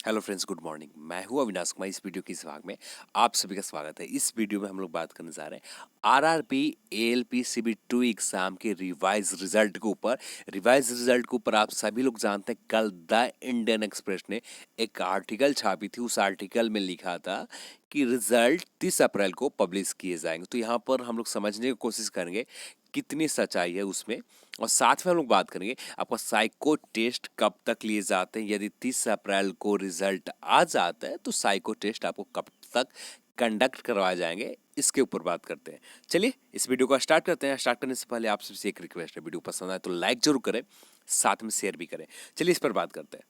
Hello friends, good morning. मैं हूं अविनाश कुमार। इस वीडियो के इस भाग में आप सभी का स्वागत है। इस वीडियो में हम लोग बात करने जा रहे हैं आरआरबी एएलपी सीबी 2 एग्जाम के रिवाइज रिजल्ट के ऊपर आप सभी लोग जानते हैं कल द इंडियन एक्सप्रेस ने एक आर्टिकल छापी थी। उस आर्टिकल में लिखा था कि रिजल्ट 30 अप्रैल को पब्लिश किए जाएंगे। तो यहाँ पर हम लोग समझने की कोशिश करेंगे कितनी सच्चाई है उसमें, और साथ में हम लोग बात करेंगे आपका साइको टेस्ट कब तक लिए जाते हैं। यदि 30 अप्रैल को रिजल्ट आ जाता है तो साइको टेस्ट आपको कब तक कंडक्ट करवाए जाएंगे, इसके ऊपर बात करते हैं। चलिए इस वीडियो को स्टार्ट करते हैं। स्टार्ट करने से पहले आपसे एक रिक्वेस्ट है, वीडियो पसंद आए तो लाइक जरूर करें, साथ में शेयर भी करें। चलिए इस पर बात करते हैं।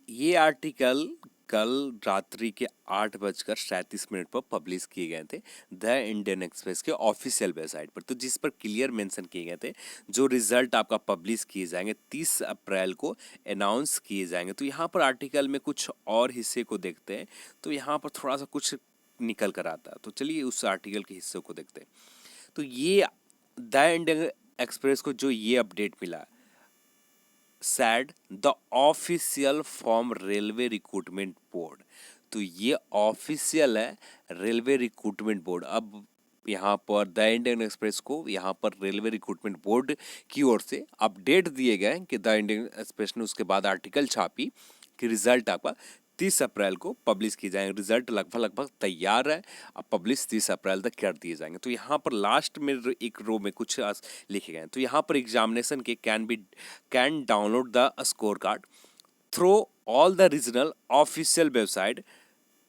ये आर्टिकल कल रात्रि के 8:37 पर पब्लिश किए गए थे द इंडियन एक्सप्रेस के ऑफिशियल वेबसाइट पर। तो जिस पर क्लियर मेंशन किए गए थे जो रिजल्ट आपका पब्लिश किए जाएंगे 30 अप्रैल को अनाउंस किए जाएंगे। तो यहाँ पर आर्टिकल में कुछ और हिस्से को देखते हैं तो यहाँ पर थोड़ा सा कुछ निकल कर आता है। तो चलिए उस आर्टिकल के हिस्से को देखते हैं। तो ये द इंडियन एक्सप्रेस को जो ये अपडेट मिला, sad the official form railway recruitment board. तो ये ऑफिशियल है रेलवे रिक्रूटमेंट बोर्ड। अब यहाँ पर द इंडियन एक्सप्रेस को यहाँ पर रेलवे रिक्रूटमेंट बोर्ड की ओर से अपडेट दिए गए कि द इंडियन एक्सप्रेस ने उसके बाद आर्टिकल छापी कि रिजल्ट आपका 30 अप्रैल को पब्लिश किए जाएंगे। रिजल्ट लगभग तैयार है, अब पब्लिश 30 अप्रैल तक कर दिए जाएंगे। तो यहाँ पर लास्ट में एक रो में कुछ लिखे गए हैं। तो यहाँ पर एग्जामिनेशन के can download the score card through all the regional official website.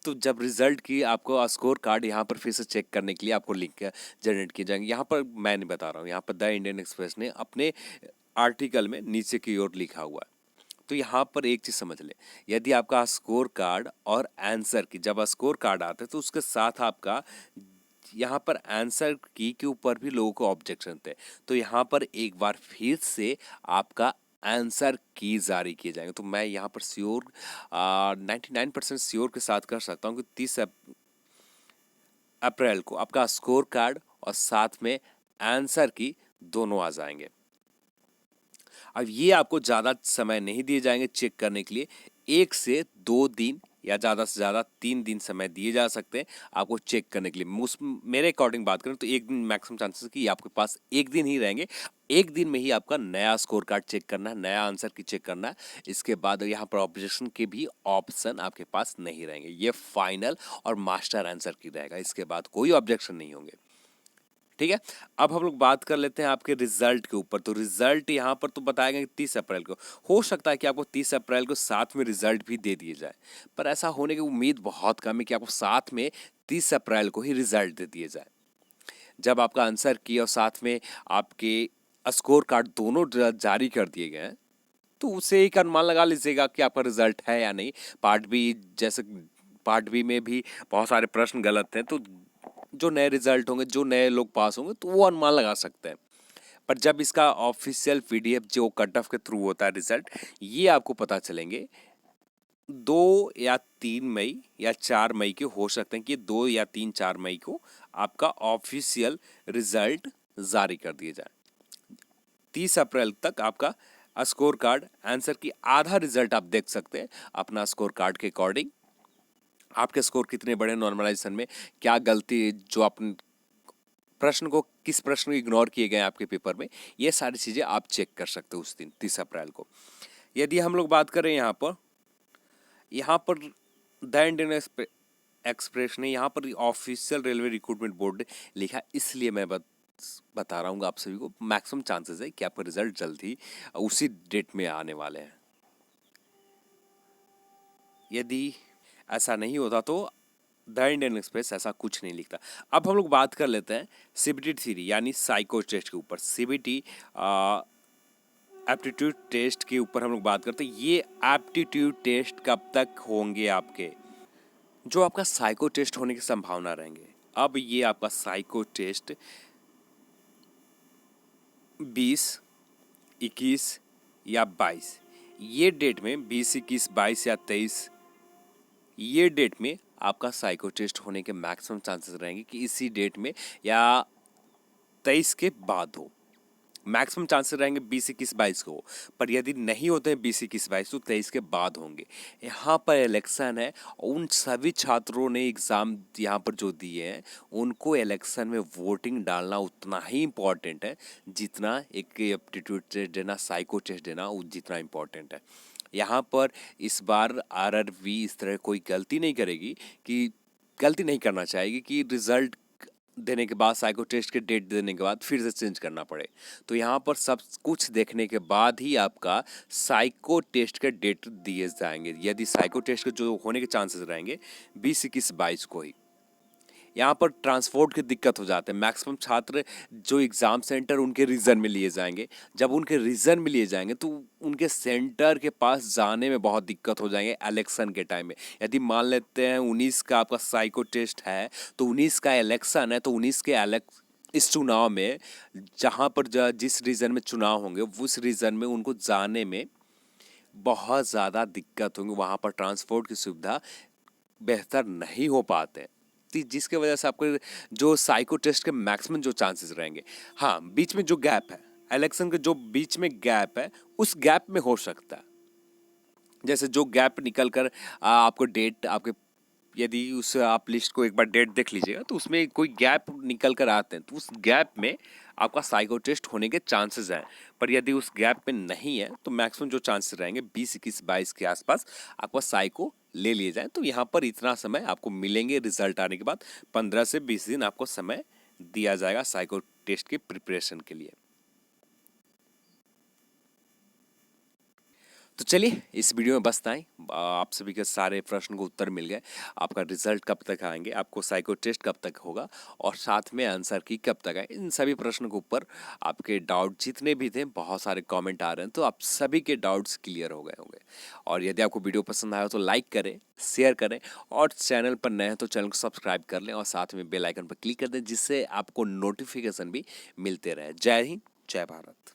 तो जब रिजल्ट की आपको स्कोर कार्ड यहाँ पर फिर से चेक करने के लिए आपको लिंक जनरेट किए जाएंगे। यहाँ पर मैं नहीं बता रहा हूँ, यहाँ पर द इंडियन एक्सप्रेस ने अपने आर्टिकल में नीचे की ओर लिखा हुआ है। तो यहाँ पर एक चीज समझ ले, यदि आपका स्कोर कार्ड और आंसर की जब स्कोर कार्ड आता है तो उसके साथ आपका यहाँ पर आंसर की के ऊपर भी लोगों को ऑब्जेक्शन थे। तो यहाँ पर एक बार फिर से आपका आंसर की जारी किए जाएंगे। तो मैं यहाँ पर श्योर 99% श्योर के साथ कर सकता हूँ कि 30 अप्रैल को आपका स्कोर कार्ड और साथ में आंसर की दोनों आ जाएंगे। अब ये आपको ज़्यादा समय नहीं दिए जाएंगे चेक करने के लिए। 1 से 2 दिन या ज़्यादा से ज़्यादा 3 दिन समय दिए जा सकते हैं आपको चेक करने के लिए। मेरे अकॉर्डिंग बात करें तो एक दिन मैक्सिमम चांसेस कि आपके पास एक दिन ही रहेंगे। एक दिन में ही आपका नया स्कोर कार्ड चेक करना है, नया आंसर की चेक करना है। इसके बाद यहाँ पर ऑब्जेक्शन के भी ऑप्शन आपके पास नहीं रहेंगे। ये फाइनल और मास्टर आंसर की रहेगा, इसके बाद कोई ऑब्जेक्शन नहीं होंगे। ठीक है, अब हम लोग बात कर लेते हैं आपके रिजल्ट के ऊपर। तो रिजल्ट यहाँ पर तो बताया गया कि 30 अप्रैल को हो सकता है कि आपको 30 अप्रैल को साथ में रिजल्ट भी दे दिए जाए, पर ऐसा होने की उम्मीद बहुत कम है कि आपको साथ में 30 अप्रैल को ही रिजल्ट दे दिए जाए। जब आपका आंसर की और साथ में आपके स्कोर कार्ड दोनों जारी कर दिए गए हैं तो उसे एक अनुमान लगा लीजिएगा कि आपका रिजल्ट है या नहीं। पार्ट बी जैसे पार्ट बी में भी बहुत सारे प्रश्न गलत हैं, तो जो नए रिजल्ट होंगे, जो नए लोग पास होंगे, तो वो अनुमान लगा सकते हैं। पर जब इसका ऑफिशियल पीडीएफ जो कट ऑफ के थ्रू होता है रिजल्ट, ये आपको पता चलेंगे 2 या 3 मई या 4 मई के हो सकते हैं कि 2 या 3 4 मई को आपका ऑफिशियल रिजल्ट जारी कर दिए जाए। 30 अप्रैल तक आपका स्कोर कार्ड आंसर की आधा रिजल्ट आप देख सकते हैं अपना स्कोर कार्ड के अकॉर्डिंग। आपके स्कोर कितने बड़े नॉर्मलाइजेशन में, क्या गलती जो अपन प्रश्न को किस प्रश्न को इग्नोर किए गए आपके पेपर में, ये सारी चीज़ें आप चेक कर सकते हो उस दिन 30 अप्रैल को। यदि हम लोग बात करें यहाँ पर द इंडियन एक्सप्रेस ने यहाँ पर ऑफिशियल रेलवे रिक्रूटमेंट बोर्ड लिखा, इसलिए मैं बता रहा हूँ आप सभी को मैक्सिमम चांसेस है कि आपका रिजल्ट जल्द ही उसी डेट में आने वाले हैं। यदि ऐसा नहीं होता तो द इंडियन एक्सप्रेस ऐसा कुछ नहीं लिखता। अब हम लोग बात कर लेते हैं सीबीटी थ्री यानी साइको टेस्ट के ऊपर। सीबीटी एप्टीट्यूड टेस्ट के ऊपर हम लोग बात करते हैं। ये एप्टीट्यूड टेस्ट कब तक होंगे आपके, जो आपका साइको टेस्ट होने की संभावना रहेंगे। अब ये आपका साइको टेस्ट 20, 21 या 22, ये डेट में 20, 21, 22 या 23, ये डेट में आपका साइको टेस्ट होने के मैक्सिमम चांसेस रहेंगे कि इसी डेट में या 23 के बाद हो। मैक्सिमम चांसेस रहेंगे 20, 21, 22 को। पर यदि नहीं होते हैं 20, 21, 22 तो 23 के बाद होंगे। यहाँ पर इलेक्शन है, उन सभी छात्रों ने एग्ज़ाम यहाँ पर जो दिए हैं उनको इलेक्शन में वोटिंग डालना उतना ही इम्पोर्टेंट है जितना एक एप्टीट्यूड टेस्ट देना, साइको टेस्ट देना वो जितना इम्पोर्टेंट है। यहाँ पर इस बार आरआरबी इस तरह कोई गलती नहीं करेगी, कि गलती नहीं करना चाहेगी कि रिजल्ट देने के बाद, साइको टेस्ट के डेट देने के बाद फिर से चेंज करना पड़े। तो यहाँ पर सब कुछ देखने के बाद ही आपका साइको टेस्ट के डेट दिए जाएंगे। यदि साइको टेस्ट के जो होने के चांसेस रहेंगे 20, 21, 22 को ही। यहाँ पर ट्रांसपोर्ट की दिक्कत हो जाते हैं। मैक्सिमम छात्र जो एग्ज़ाम सेंटर उनके रीजन में लिए जाएंगे, जब उनके रीजन में लिए जाएंगे तो उनके सेंटर के पास जाने में बहुत दिक्कत हो जाएंगे इलेक्शन के टाइम में। यदि मान लेते हैं 19 का आपका साइको टेस्ट है तो 19 का इलेक्शन है, तो 19 के इस चुनाव में जहाँ पर जिस रीजन में चुनाव होंगे उस रीजन में उनको जाने में बहुत ज़्यादा दिक्कत होंगी। वहाँ पर ट्रांसपोर्ट की सुविधा बेहतर नहीं हो पाते हैं, जिसके वजह से आपको जो साइको टेस्ट के मैक्सिमम जो चांसेस रहेंगे, हाँ बीच में जो गैप है, इलेक्शन के जो बीच में गैप है उस गैप में हो सकता है। जैसे जो गैप निकल कर आपको डेट आपके, यदि उस आप लिस्ट को एक बार डेट देख लीजिएगा तो उसमें कोई गैप निकल कर आते हैं, तो उस गैप में आपका साइको टेस्ट होने के चांसेस हैं। पर यदि उस गैप में नहीं है तो मैक्सिमम जो चांसेस रहेंगे 20, 21, 22 के आसपास आपका साइको ले लिए जाए। तो यहाँ पर इतना समय आपको मिलेंगे रिजल्ट आने के बाद, 15 से 20 दिन आपको समय दिया जाएगा साइको टेस्ट के प्रिपरेशन के लिए। तो चलिए इस वीडियो में बस इतना ही। आप सभी के सारे प्रश्न को उत्तर मिल गए। आपका रिजल्ट कब तक आएंगे, आपको साइको टेस्ट कब तक होगा और साथ में आंसर की कब तक आए, इन सभी प्रश्नों के ऊपर आपके डाउट जितने भी थे, बहुत सारे कमेंट आ रहे हैं, तो आप सभी के डाउट्स क्लियर हो गए होंगे। और यदि आपको वीडियो पसंद आया तो लाइक करें, शेयर करें और चैनल पर नए हैं तो चैनल को सब्सक्राइब कर लें और साथ में बेल आइकन पर क्लिक कर दें, जिससे आपको नोटिफिकेशन भी मिलते रहे। जय हिंद, जय भारत।